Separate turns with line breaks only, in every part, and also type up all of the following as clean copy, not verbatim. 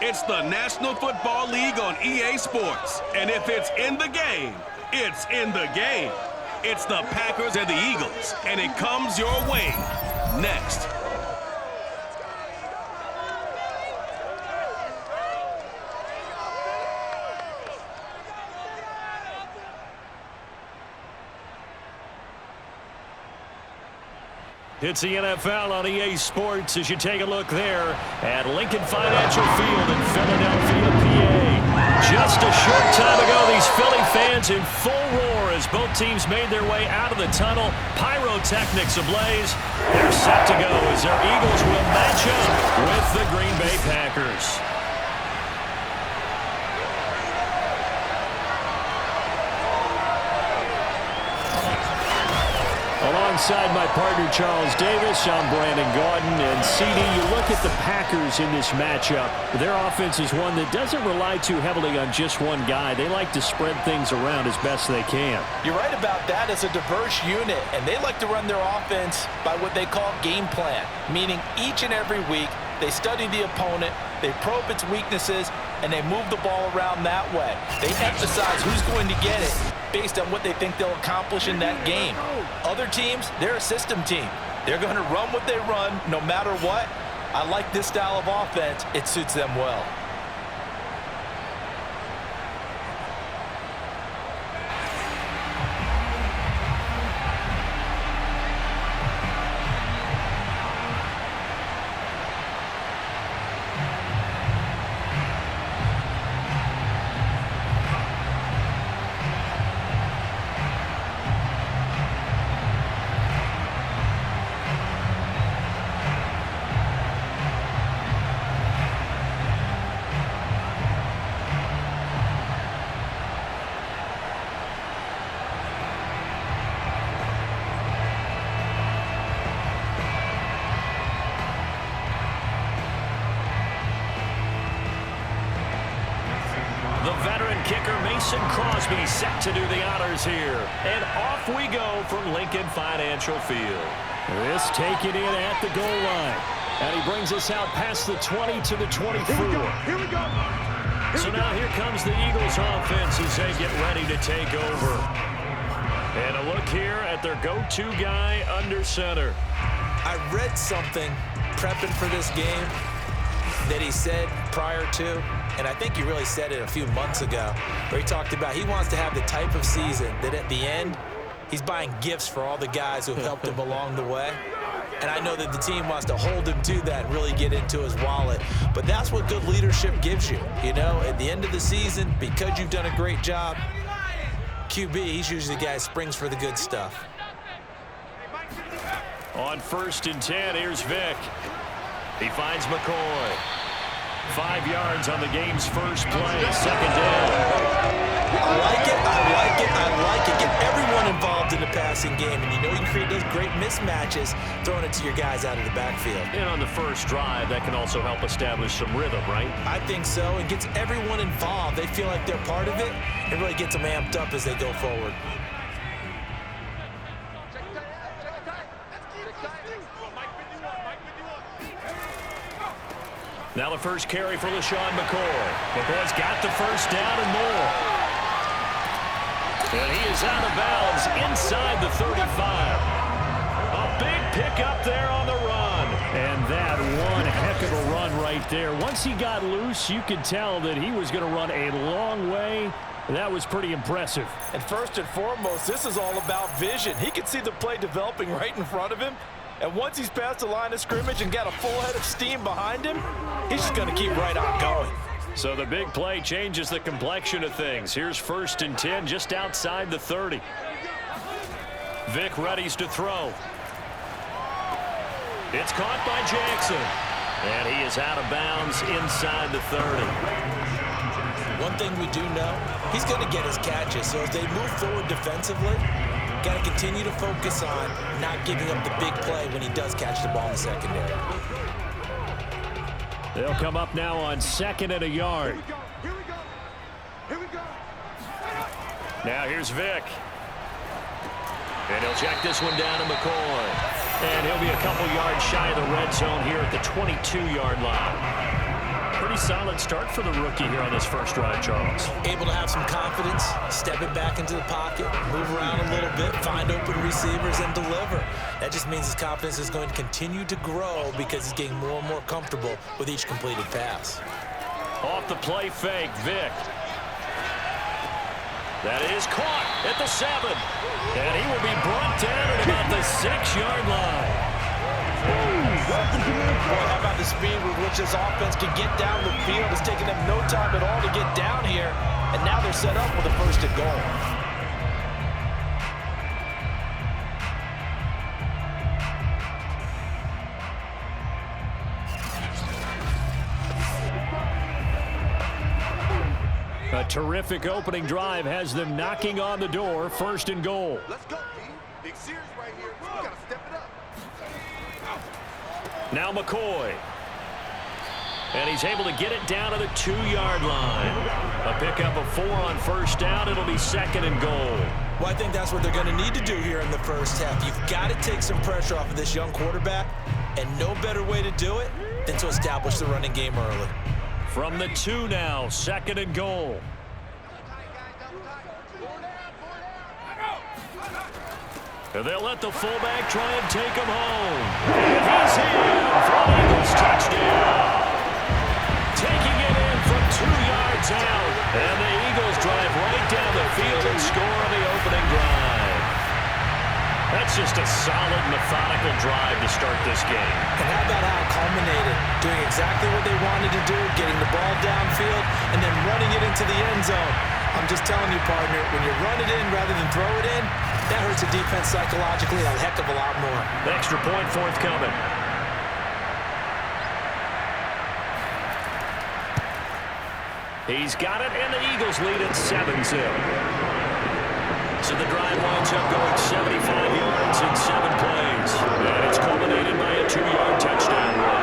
It's the National Football League on EA Sports. And if it's in the game, it's in the game. It's the Packers and the Eagles, and it comes your way next.
It's the NFL on EA Sports as you take a look there at Lincoln Financial Field in Philadelphia, PA. Just a short time ago, these Philly fans in full roar as both teams made their way out of the tunnel. Pyrotechnics ablaze. They're set to go as their Eagles will match up with the Green Bay Packers. Alongside my partner, Charles Davis, I'm Brandon Gaudin. And, CD, you look at the Packers in this matchup. Their offense is one that doesn't rely too heavily on just one guy. They like to spread things around as best they can.
You're right about that. It's a diverse unit, and they like to run their offense by what they call game plan, meaning each and every week they study the opponent, they probe its weaknesses, and they move the ball around that way. They emphasize who's going to get it based on what they think they'll accomplish in that game. Other teams, they're a system team. They're going to run what they run no matter what. I like this style of offense. It suits them well.
Set to do the honors here. And off we go from Lincoln Financial Field. This taken in at the goal line. And he brings us out past the 20 to the 24.
Here we go.
So now here comes the Eagles offense as they get ready to take over. And a look here at their go-to guy under center.
I read something prepping for this game that he said prior to, and I think he really said it a few months ago, where he talked about he wants to have the type of season that at the end, he's buying gifts for all the guys who have helped him along the way. And I know that the team wants to hold him to that and really get into his wallet. But that's what good leadership gives you. You know, at the end of the season, because you've done a great job, QB, he's usually the guy who springs for the good stuff.
On 1st and 10, here's Vick. He finds McCoy. 5 yards on the game's first play. Second down.
I like it. I like it. I like it. Get everyone involved in the passing game. And you know you can create those great mismatches throwing it to your guys out of the backfield.
And on the first drive, that can also help establish some rhythm, right?
I think so. It gets everyone involved. They feel like they're part of it. It really gets them amped up as they go forward.
Now the first carry for LaShawn McCoy. McCoy's got the first down and more. And he is out of bounds inside the 35. A big pickup there on the run. And that one heck of a run right there. Once he got loose, you could tell that he was going to run a long way. That was pretty impressive.
And first and foremost, this is all about vision. He could see the play developing right in front of him. And once he's past the line of scrimmage and got a full head of steam behind him, he's just going to keep right on going.
So the big play changes the complexion of things. Here's 1st and 10 just outside the 30. Vick readies to throw. It's caught by Jackson. And he is out of bounds inside the 30.
One thing we do know, he's going to get his catches. So as they move forward defensively, got to continue to focus on not giving up the big play when he does catch the ball in the secondary.
They'll come up now on 2nd and a yard.
Here we go.
Now here's Vick. And he'll check this one down to McCoy. And he'll be a couple yards shy of the red zone here at the 22-yard line. Pretty pretty solid start for the rookie here on this first drive, Charles.
Able to have some confidence, step it back into the pocket, move around a little bit, find open receivers, and deliver. That just means his confidence is going to continue to grow because he's getting more and more comfortable with each completed pass.
Off the play fake, Vick. That is caught at the 7. And he will be brought down at about the 6-yard line.
Boy, how about the speed with which this offense can get down the field? It's taking them no time at all to get down here. And now they're set up with a 1st and goal.
A terrific opening drive has them knocking on the door. 1st and goal.
Let's go, team. Big series right here. We got to step it up.
Now McCoy. And he's able to get it down to the 2-yard line. A pickup of 4 on 1st down. It'll be 2nd and goal.
Well, I think that's what they're going to need to do here in the first half. You've got to take some pressure off of this young quarterback, and no better way to do it than to establish the running game early.
From the 2 now, 2nd and goal. And they'll let the fullback try and take him home. And he's in for an Eagles touchdown. Taking it in from 2 yards out. And the Eagles drive right down the field and score on the opening drive. That's just a solid, methodical drive to start this game.
And how about how it culminated? Doing exactly what they wanted to do, getting the ball downfield, and then running it into the end zone. I'm just telling you, partner, when you run it in rather than throw it in, that hurts a defense psychologically a heck of a lot more.
The extra point forthcoming. He's got it, and the Eagles lead at 7-0. So the drive winds up going 75 yards in 7 plays. And it's culminated by a 2-yard touchdown run.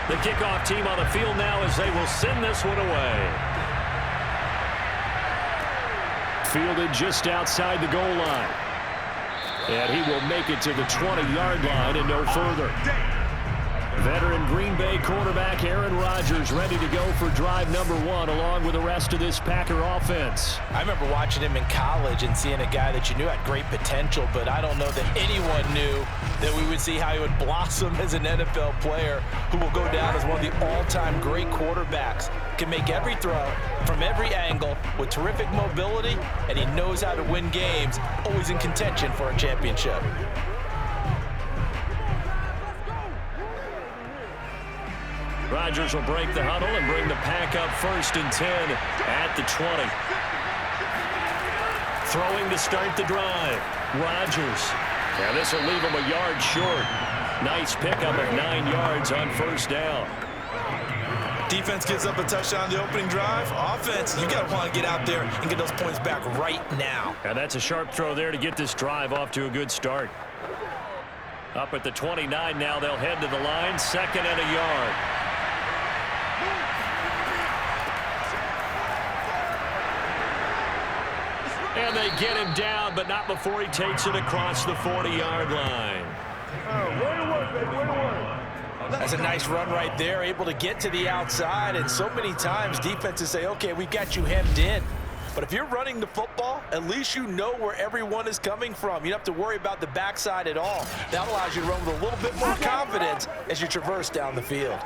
The kickoff team on the field now as they will send this one away. Fielded just outside the goal line. And he will make it to the 20-yard line and no further. Veteran Green Bay quarterback Aaron Rodgers ready to go for drive number 1 along with the rest of this Packer offense.
I remember watching him in college and seeing a guy that you knew had great potential, but I don't know that anyone knew that we would see how he would blossom as an NFL player who will go down as one of the all-time great quarterbacks. Can make every throw from every angle with terrific mobility, and he knows how to win games, always in contention for a championship.
Rodgers will break the huddle and bring the pack up 1st and 10 at the 20. Throwing to start the drive. Rodgers. And this will leave him a yard short. Nice pickup of 9 yards on 1st down.
Defense gives up a touchdown on the opening drive. Offense, you got to want to get out there and get those points back right now.
And that's a sharp throw there to get this drive off to a good start. Up at the 29 now, they'll head to the line. 2nd and a yard. And they get him down, but not before he takes it across the 40-yard line.
That's a nice run right there, able to get to the outside. And so many times defenses say, okay, we got you hemmed in. But if you're running the football, at least you know where everyone is coming from. You don't have to worry about the backside at all. That allows you to run with a little bit more confidence as you traverse down the field.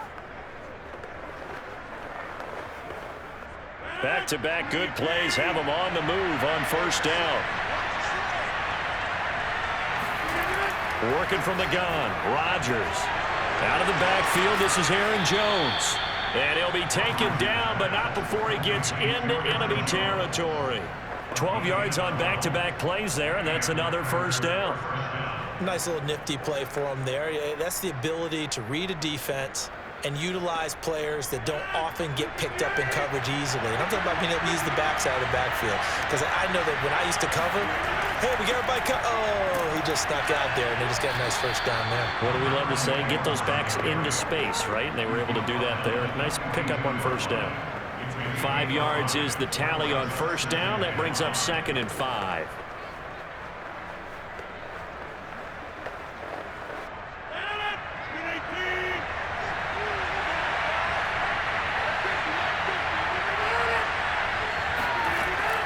Back-to-back good plays have him on the move on 1st down. Working from the gun, Rodgers. Out of the backfield, this is Aaron Jones. And he'll be taken down, but not before he gets into enemy territory. 12 yards on back-to-back plays there, and that's another 1st down.
Nice little nifty play for him there. Yeah, that's the ability to read a defense and utilize players that don't often get picked up in coverage easily. And I'm talking about being able to use the backside of the backfield. Because I know that when I used to cover, hey, we got everybody oh, he just snuck out there, and they just got a nice first down there.
What do we love to say? Get those backs into space, right? And they were able to do that there. Nice pickup on first down. 5 yards is the tally on first down. That brings up 2nd and 5.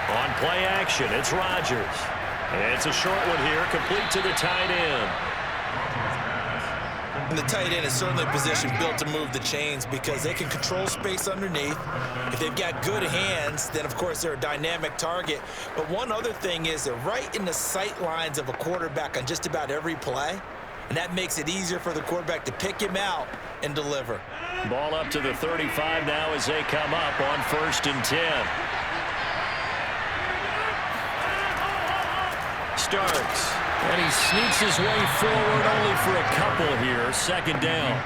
On play action, it's Rodgers. And it's a short one here, complete to the tight end.
And the tight end is certainly a position built to move the chains because they can control space underneath. If they've got good hands, then, of course, they're a dynamic target. But one other thing is they're right in the sight lines of a quarterback on just about every play. And that makes it easier for the quarterback to pick him out and deliver.
Ball up to the 35 now as they come up on 1st and 10. Starks, and he sneaks his way forward only for a couple here. 2nd down.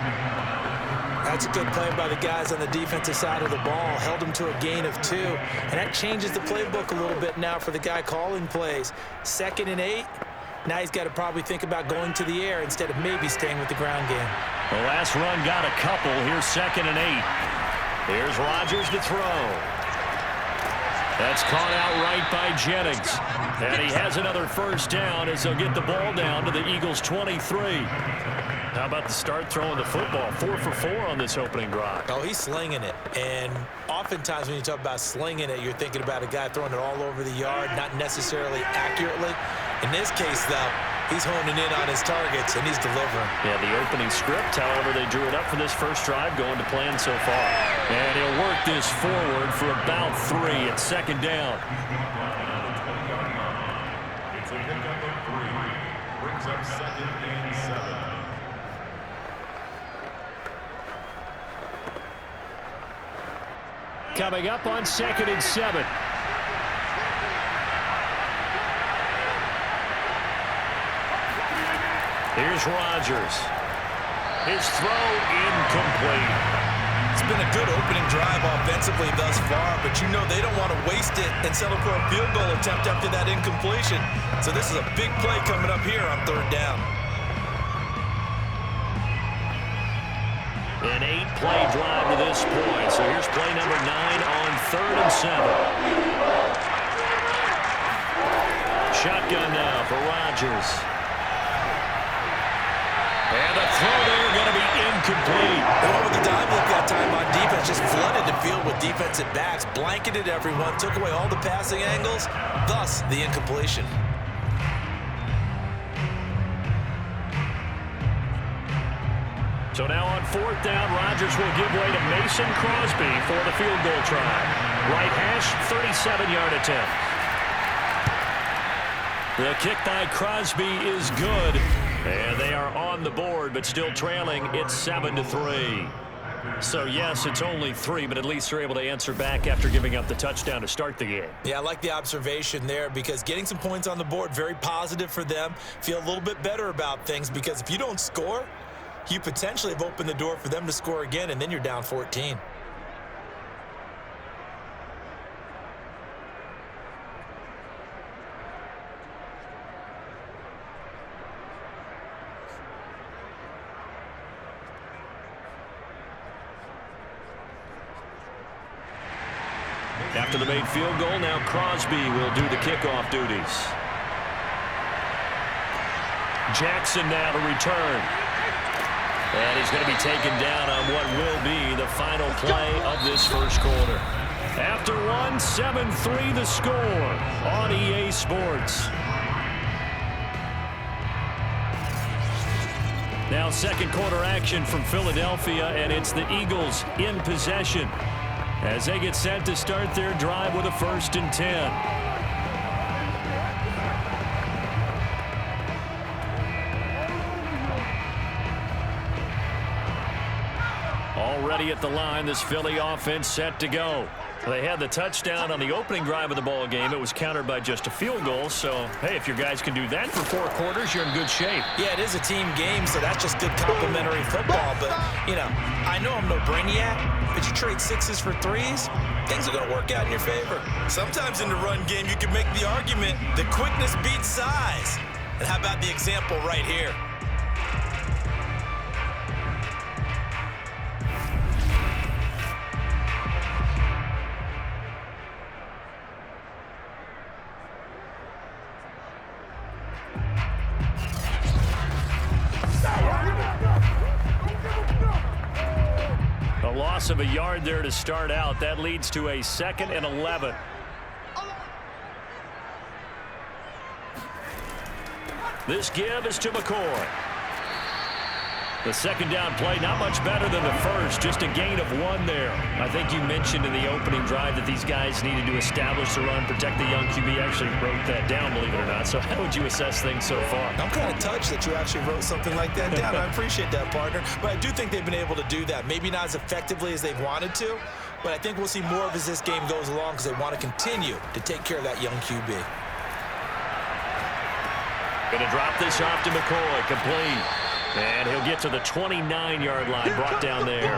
That's a good play by the guys on the defensive side of the ball. Held him to a gain of 2. And that changes the playbook a little bit now for the guy calling plays. 2nd and 8. Now he's got to probably think about going to the air instead of maybe staying with the ground game.
The last run got a couple. Here's 2nd and 8. Here's Rodgers to throw. That's caught out right by Jennings. And he has another first down as they'll get the ball down to the Eagles' 23. How about the start throwing the football? 4 for 4 on this opening drive.
Oh, he's slinging it. And oftentimes when you talk about slinging it, you're thinking about a guy throwing it all over the yard, not necessarily accurately. In this case, though, he's honing in on his targets, and he's delivering.
Yeah, the opening script, however, they drew it up for this first drive, going to plan so far. And he'll work this forward for about 3 at 2nd down.
It's a pickup of 3. Brings up 2nd and 7.
Coming up on 2nd and 7. Here's Rodgers. His throw incomplete.
It's been a good opening drive offensively thus far, but you know they don't want to waste it and settle for a field goal attempt after that incompletion. So this is a big play coming up here on 3rd down.
An 8-play drive to this point. So here's play number 9 on 3rd and 7. Shotgun now for Rodgers. And the throw there going to be incomplete.
They went with the dime look that time on defense. Just flooded the field with defensive backs. Blanketed everyone. Took away all the passing angles. Thus, the incompletion.
So now on 4th down, Rodgers will give way to Mason Crosby for the field goal try. Right hash, 37-yard attempt. The kick by Crosby is good. And they are on the board, but still trailing. It's 7-3. So, yes, it's only 3, but at least they're able to answer back after giving up the touchdown to start the game.
Yeah, I like the observation there because getting some points on the board, very positive for them. Feel a little bit better about things because if you don't score, you potentially have opened the door for them to score again, and then you're down 14.
After the made field goal, now Crosby will do the kickoff duties. Jackson now to return. And he's going to be taken down on what will be the final play of this first quarter. After one, 7-3 the score on EA Sports. Now second quarter action from Philadelphia, and it's the Eagles in possession as they get set to start their drive with a 1st and 10. Already at the line, this Philly offense set to go. They had the touchdown on the opening drive of the ball game. It was countered by just a field goal. So, hey, if your guys can do that for 4 quarters, you're in good shape.
Yeah, it is a team game, so that's just good complimentary football. But, you know, I know I'm no brainiac, but you trade 6s for 3s, things are going to work out in your favor. Sometimes in the run game, you can make the argument that quickness beats size. And how about the example right here?
A loss of a yard there to start out. That leads to a 2nd and 11. This give is to McCoy. The second down play, not much better than the first, just a gain of 1 there. I think you mentioned in the opening drive that these guys needed to establish the run, protect the young QB. Actually wrote that down, believe it or not. So how would you assess things so far?
I'm kind of touched that you actually wrote something like that down. I appreciate that, partner. But I do think they've been able to do that. Maybe not as effectively as they've wanted to, but I think we'll see more of as this game goes along because they want to continue to take care of that young QB.
Going to drop this off to McCoy, complete. And he'll get to the 29-yard line, brought down there.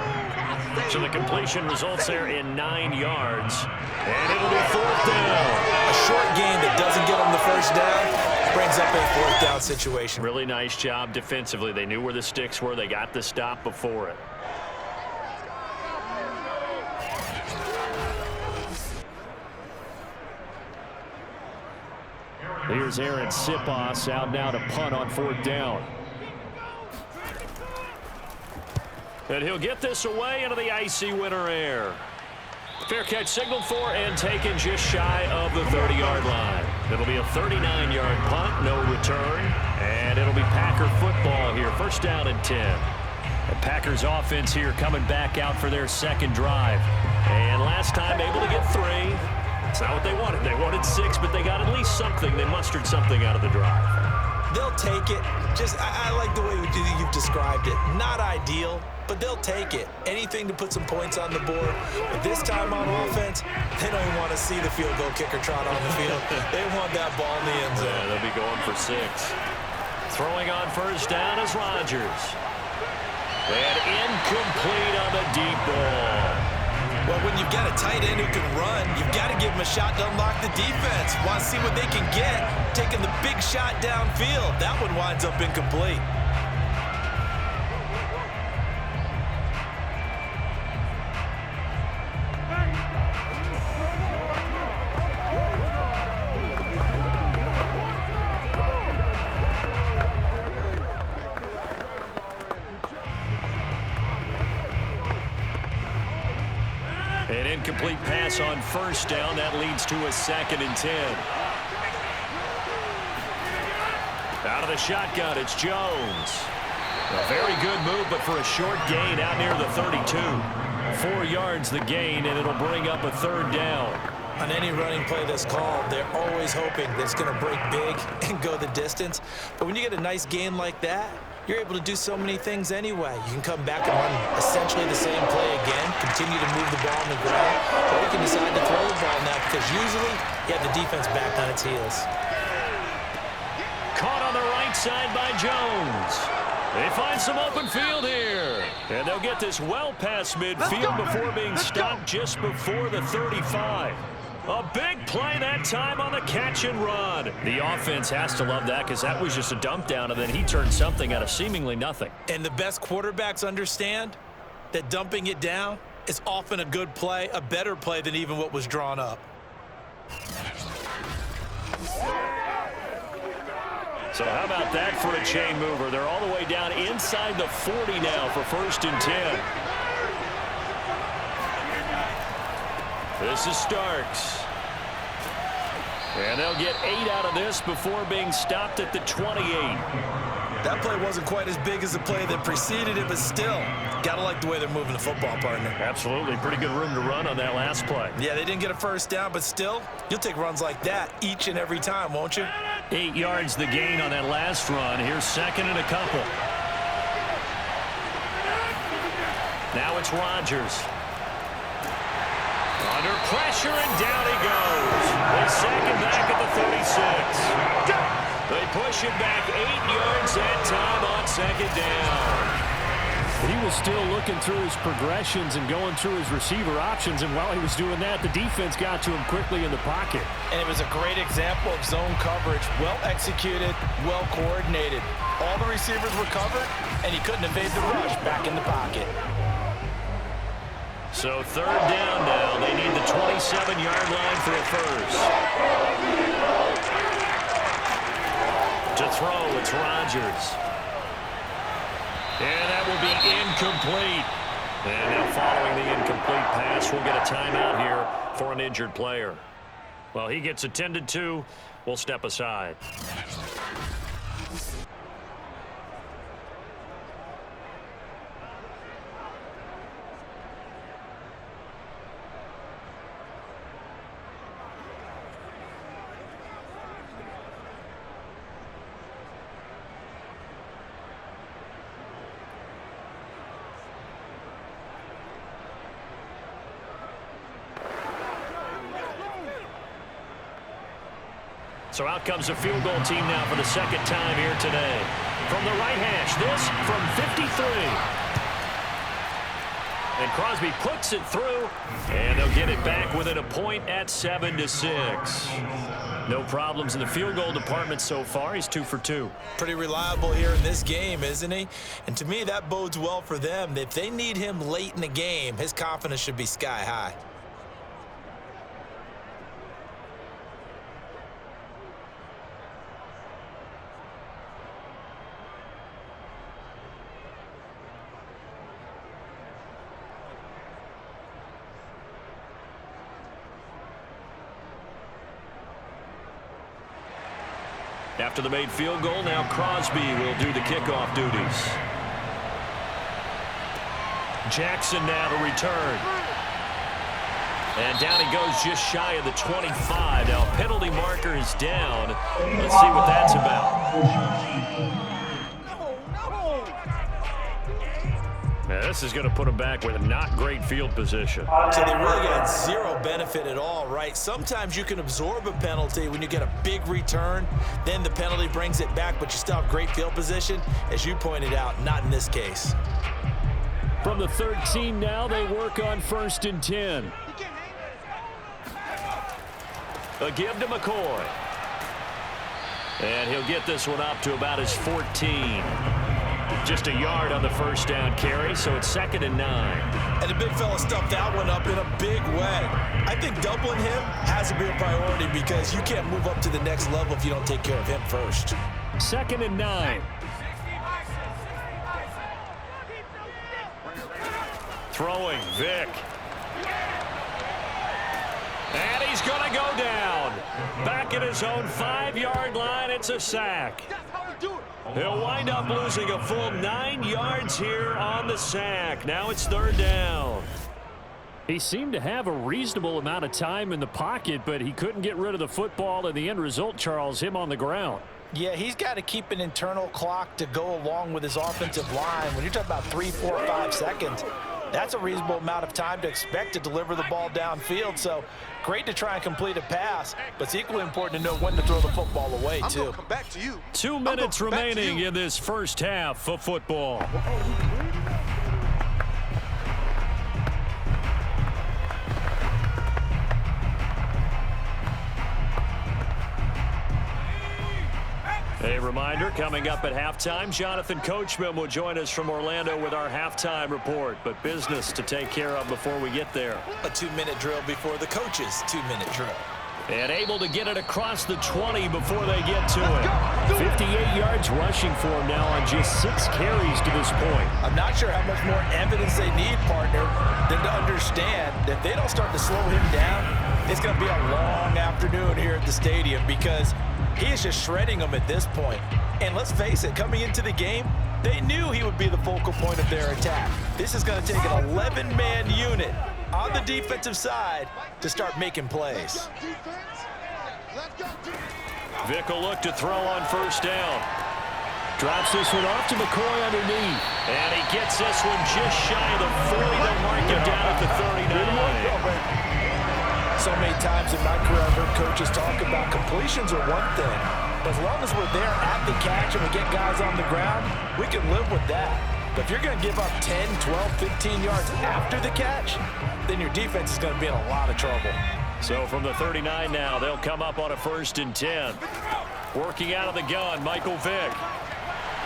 So the completion results there in 9 yards. And it'll be 4th down.
A short gain that doesn't get them the first down brings up a 4th down situation.
Really nice job defensively. They knew where the sticks were. They got the stop before it. Here's Aaron Sipos out now to punt on 4th down. And he'll get this away into the icy winter air. Fair catch signaled for and taken just shy of the 30-yard line. It'll be a 39-yard punt, no return. And it'll be Packer football here. 1st down and 10. The Packers offense here coming back out for their 2nd drive. And last time able to get 3. It's not what they wanted. They wanted 6, but they got at least something. They mustered something out of the drive.
They'll take it. I like the way you've described it. Not ideal, but they'll take it. Anything to put some points on the board. But this time on offense, they don't even want to see the field goal kicker trot on the field. They want that ball in the end zone.
Yeah, they'll be going for 6. Throwing on 1st down is Rodgers. And incomplete on the deep ball.
Well, when you've got a tight end who can run, you've got to give him a shot to unlock the defense. Want to see what they can get. Taking the big shot downfield. That one winds up incomplete.
An incomplete pass on 1st down. That leads to a 2nd and 10. Out of the shotgun, it's Jones. A very good move, but for a short gain out near the 32. 4 yards the gain, and it'll bring up a 3rd down.
On any running play that's called, they're always hoping that it's going to break big and go the distance. But when you get a nice gain like that, you're able to do so many things anyway. You can come back and run essentially the same play again, continue to move the ball on the ground, or you can decide to throw the ball now because usually you have the defense back on its heels.
Caught on the right side by Jones. They find some open field here. And they'll get this well past midfield before being stopped just before the 35. A big play that time on the catch and run. The offense has to love that because that was just a dump down, and then he turned something out of seemingly nothing.
And the best quarterbacks understand that dumping it down is often a good play, a better play than even what was drawn up.
So how about that for a chain mover? They're all the way down inside the 40 now for 1st and 10. This is Starks. And they'll get 8 out of this before being stopped at the 28.
That play wasn't quite as big as the play that preceded it, but still, got to like the way they're moving the football, partner.
Absolutely. Pretty good room to run on that last play.
Yeah, they didn't get a 1st down, but still, you'll take runs like that each and every time, won't you?
8 yards the gain on that last run. Here's 2nd and a couple. Now it's Rodgers. On Under pressure, and down he goes. They sack him back at the 36. They push him back 8 yards that time on second down.
He was still looking through his progressions and going through his receiver options, and while he was doing that, the defense got to him quickly in the pocket.
And it was a great example of zone coverage. Well executed, well coordinated. All the receivers were covered, and he couldn't evade the rush back in the pocket.
So third down now. They need the 27-yard line for a first. To throw, it's Rodgers. And that will be incomplete. And now following the incomplete pass, we'll get a timeout here for an injured player. Well, he gets attended to. We'll step aside. So out comes the field goal team now for the second time here today. From the right hash, this from 53. And Crosby puts it through, and they'll get it back within a point at 7-6. No problems in the field goal department so far. He's 2 for 2.
Pretty reliable here in this game, isn't he? And to me, that bodes well for them. If they need him late in the game, his confidence should be sky high.
After the made field goal, now Crosby will do the kickoff duties. Jackson now to return. And down he goes just shy of the 25. Now penalty marker is down. Let's see what that's about. Now, this is going to put him back with a not great field position.
So they really got zero benefit at all, right? Sometimes you can absorb a penalty when you get a big return. Then the penalty brings it back, but you still have great field position. As you pointed out, not in this case.
From the 13 now, they work on 1st and 10.
A give to McCoy. And he'll get this one up to about his 14. Just a yard on the first down carry, so it's 2nd and 9.
And the big fella stuffed that one up in a big way. I think doubling him has to be a priority because you can't move up to the next level if you don't take care of him first.
2nd and 9.
Throwing, Vick. And he's going to go down. Back at his own 5-yard line, it's a sack. He'll wind up losing a full 9 yards here on the sack. Now it's 3rd down.
He seemed to have a reasonable amount of time in the pocket, but he couldn't get rid of the football, and the end result, Charles, him on the ground.
Yeah, he's got to keep an internal clock to go along with his offensive line. When you're talking about 3, 4, 5 seconds, that's a reasonable amount of time to expect to deliver the ball downfield. So great to try and complete a pass, but it's equally important to know when to throw the football away, too.
Come back to you.
2 minutes remaining in this first half of football. A reminder, coming up at halftime, Jonathan Coachman will join us from Orlando with our halftime report, but business to take care of before we get there.
A 2-minute drill before the coach's 2-minute drill.
And able to get it across the 20 before they get to it.
58 yards rushing for him now on just 6 carries to this point.
I'm not sure how much more evidence they need, partner, than to understand that if they don't start to slow him down, it's going to be a long afternoon here at the stadium because he is just shredding them at this point. And let's face it, coming into the game, they knew he would be the focal point of their attack. This is going to take an 11-man unit on the defensive side to start making plays.
Vick will look to throw on first down.
Drops this one off to McCoy underneath.
And he gets this one just shy of the 40. They'll mark him down at the 39.
So many times in my career, I've heard coaches talk about completions are one thing, but as long as we're there at the catch and we get guys on the ground, we can live with that. But if you're going to give up 10, 12, 15 yards after the catch, then your defense is going to be in a lot of trouble.
So from the 39 now, they'll come up on a 1st and 10. Working out of the gun, Michael Vick.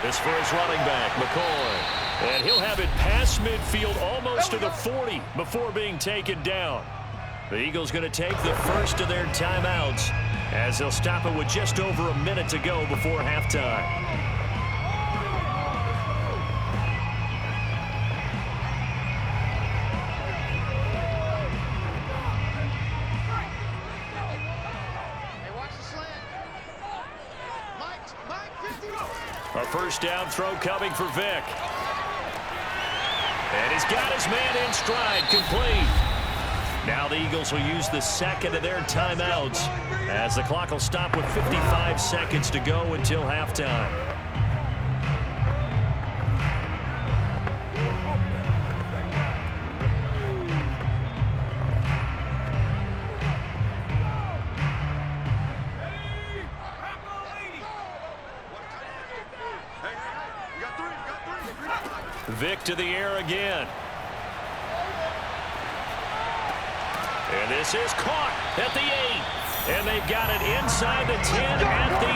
This for his running back, McCoy. And he'll have it past midfield almost to the 40 before being taken down. The Eagles going to take the first of their timeouts as they'll stop it with just over a minute to go before halftime. A first down throw coming for Vick. And he's got his man in stride, complete. Now the Eagles will use the second of their timeouts as the clock will stop with 55 seconds to go until halftime. Vick to the air again. And this is caught at the 8. And they've got it inside the 10 at the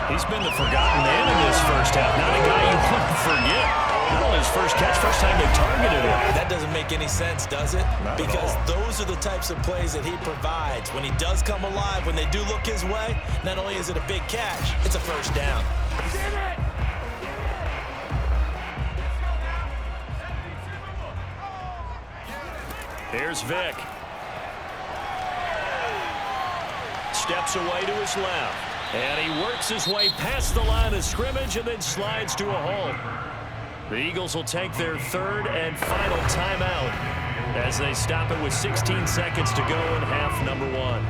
8. He's been the forgotten man in this first half. Not a guy you want to forget. Not only his first catch, first time they targeted him.
That doesn't make any sense, does it? Because those are the types of plays that he provides. When he does come alive, when they do look his way, not only is it a big catch, it's a first down.
Here's Vick. Steps away to his left. And he works his way past the line of scrimmage and then slides to a halt. The Eagles will take their third and final timeout as they stop it with 16 seconds to go in half number 1.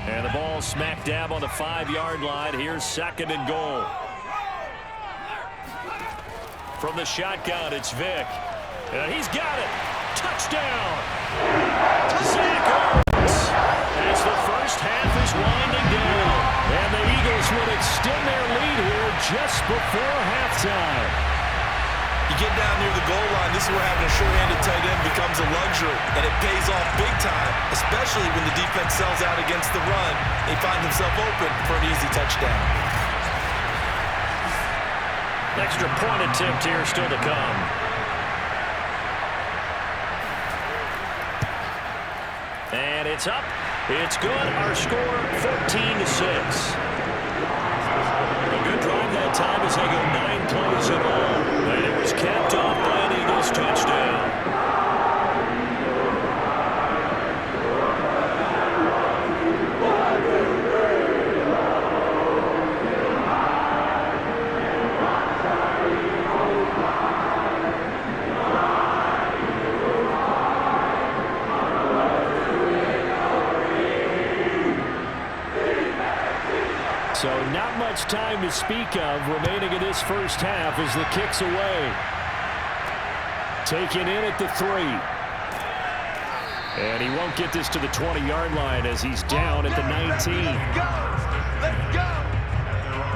And the ball smack dab on the 5-yard line. Here's 2nd and goal. From the shotgun, it's Vick. And he's got it. Touchdown. Zach Ertz. As the first half is winding down. And the Eagles will extend their lead here just before halftime.
You get down near the goal line, this is where having a short-handed tight end becomes a luxury, and it pays off big time, especially when the defense sells out against the run. They find themselves open for an easy touchdown.
Extra point attempt here still to come. And it's up. It's good. Our score, 14-6. A good drive that time as they go 9 plays in all. And it was capped off by an Eagles touchdown. So not much time to speak of remaining in this first half as the kick's away. Taken in at the 3. And he won't get this to the 20-yard line as he's down at the 19.